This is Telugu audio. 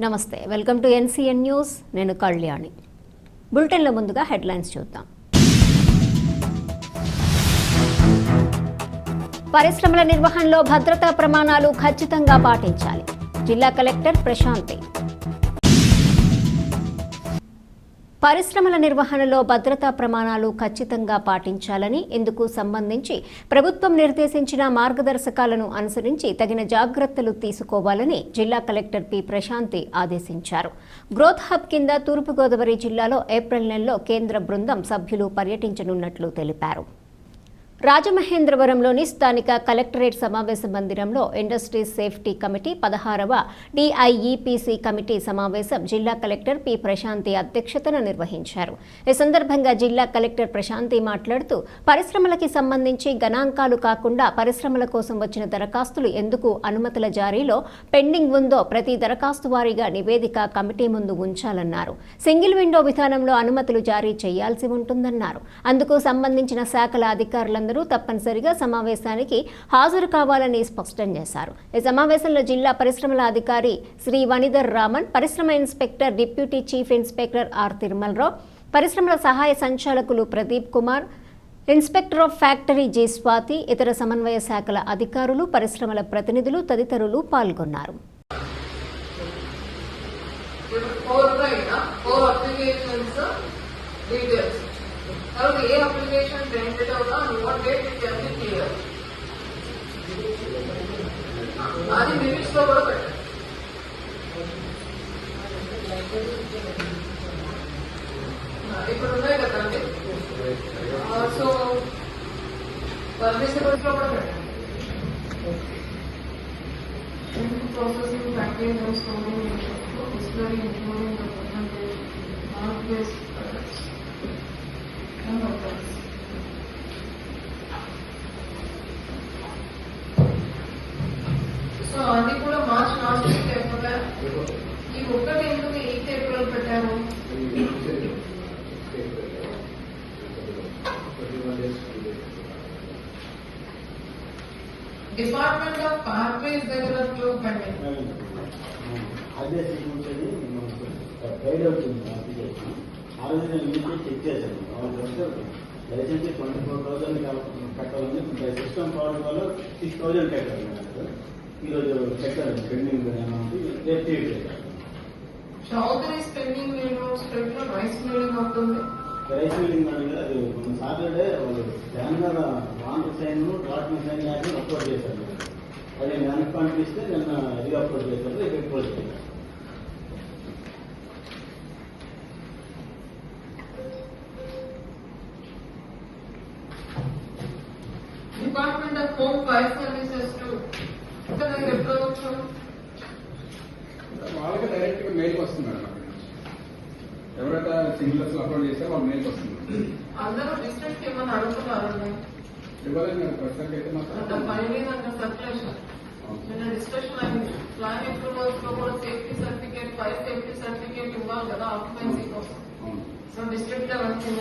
నమస్తే, వెల్కమ్ టు ఎన్సీఎన్ న్యూస్. నేను కళ్యాణి. బులెటిన్లో ముందుగా హెడ్లైన్స్ చూద్దాం. పరిశ్రమల నిర్వహణలో భద్రతా ప్రమాణాలు ఖచ్చితంగా పాటించాలి. జిల్లా కలెక్టర్ ప్రశాంతి. పరిశ్రమల నిర్వహణలో భద్రతా ప్రమాణాలు ఖచ్చితంగా పాటించాలని, ఇందుకు సంబంధించి ప్రభుత్వం నిర్దేశించిన మార్గదర్శకాలను అనుసరించి తగిన జాగ్రత్తలు తీసుకోవాలని జిల్లా కలెక్టర్ పి ప్రశాంతి ఆదేశించారు. గ్రోత్ హబ్ కింద తూర్పుగోదావరి జిల్లాలో ఏప్రిల్ నెలలో కేంద్ర బృందం సభ్యులు పర్యటించనున్నట్లు తెలిపారు. రాజమహేంద్రవరంలోని స్థానిక కలెక్టరేట్ సమావేశ మందిరంలో ఇండస్ట్రీస్ సేఫ్టీ కమిటీ 16వ డిఐఈపిసి కమిటీ సమావేశం జిల్లా కలెక్టర్ పి ప్రశాంతి అధ్యక్షతన నిర్వహించారు. ఈ సందర్భంగా జిల్లా కలెక్టర్ ప్రశాంతి మాట్లాడుతూ, పరిశ్రమలకి సంబంధించి గణాంకాలు కాకుండా పరిశ్రమల కోసం వచ్చిన దరఖాస్తులు ఎందుకు అనుమతుల జారీలో పెండింగ్ ఉందో ప్రతి దరఖాస్తు వారీగా నివేదిక కమిటీ ముందు ఉంచాలన్నారు. సింగిల్ విండో విధానంలో అనుమతులు జారీ చేయాల్సి ఉంటుందన్నారు. అందుకు సంబంధించిన శాఖల అధికారులందరూ తప్పనిసరిగా సమావేశానికి హాజరు కావాలని స్పష్టం చేశారు. ఈ సమావేశంలో జిల్లా పరిశ్రమల అధికారి శ్రీ వనిధర్ రామన్, పరిశ్రమ inspector deputy chief inspector R Tirumalarao, పరిశ్రమల సహాయ సంచాలకులు Pradeep Kumar, inspector of factory G Swathi, ఇతర సమన్వయ శాఖల అధికారులు, పరిశ్రమల ప్రతినిధులు తదితరులు పాల్గొన్నారు. ఏ అప్లికేషన్ జనరేట్ అవుతా what date it can be clear అది మినిట్స్ లో కూడా పెట్టండి. ఇప్పుడు ఉన్నాయి కదండి, సో పర్మిషన్స్ లో కూడా పెట్టండి. Processing package displaying including the percentage not based products. So అది కూడా మార్చ్ లాస్ట్ వీక్ అయిపోతాయి. ఈ ఒక్కటి ఎందుకు 8 ఏప్రిల్ పెట్టారు? డిపార్ట్మెంట్ ఆఫ్ పార్క్వేస్ దగ్గర క్లోజ్ పెండింగ్. ఆ రోజు నేను ఇంటికి చెక్ చేశాను. లైసెన్స్ 24,000 కట్టాలని సిస్టమ్ ప్రాబ్లం వల్ల 6,000 కట్టాలి. ఈరోజు కట్టాలి పెండింగ్ అమౌంట్ రేపు తీయట్లేదు. చౌదరి స్పెండింగ్ స్టేట్ లో రైస్ మిల్లింగ్ అవుతుంది. రైస్ మిల్లింగ్ అని అది సాటర్డే వాళ్ళు తెలంగాణ వాంటర్ sign dot sign act upload చేశారు. అది నేను వెనక్కి పంపిస్తే నిన్న రీ అప్లోడ్ చేశారు. రేపు అప్లోడ్ చేశారు. Department of home fire services to ఎప్పుడు వచ్చాం? వాళ్ళకి డైరెక్ట్ గా మెయిల్ వస్తున్నారు. ఎవరైతే సింగిల్స్ అప్లోడ్ చేస్తే వాళ్ళు మెయిల్ వస్తుంది. అందరూ డిస్ట్రిక్ట్ ఏమన్నా అడుగుతున్నారండి? ఇవ్వాలని ప్రస్తుతానికి అయితే మాత్రం సర్క్యులేషన్ నిన్న డిస్కషన్ అయింది. ప్లాన్ అప్రూవల్స్ లో కూడా safety certificate, fire safety certificate ఇవ్వాలి కదా ఆక్యుపెన్సీ కోసం. So district level